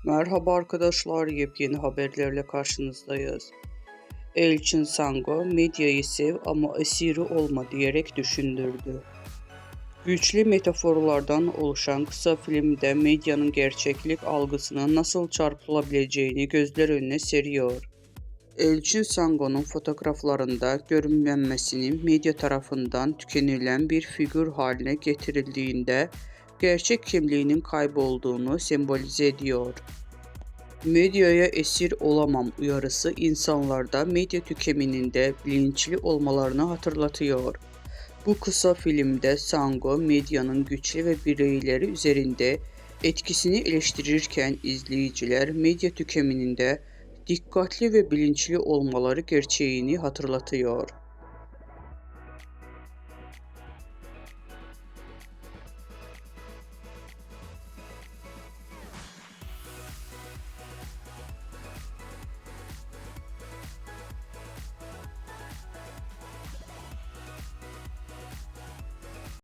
Merhaba arkadaşlar, yepyeni haberlerle karşınızdayız. Elçin Sango, medyayı sev ama esiri olma diyerek düşündürdü. Güçlü metaforlardan oluşan kısa filmde medyanın gerçeklik algısına nasıl çarpılabileceğini gözler önüne seriyor. Elçin Sango'nun fotoğraflarında görünmemesinin medya tarafından tükenilen bir figür haline getirildiğinde gerçek kimliğinin kaybolduğunu sembolize ediyor. Medyaya esir olamam uyarısı insanlarda medya tüketiminde bilinçli olmalarını hatırlatıyor. Bu kısa filmde Sango medyanın güçlü ve bireyleri üzerinde etkisini eleştirirken izleyiciler medya tüketiminde dikkatli ve bilinçli olmaları gerçeğini hatırlatıyor.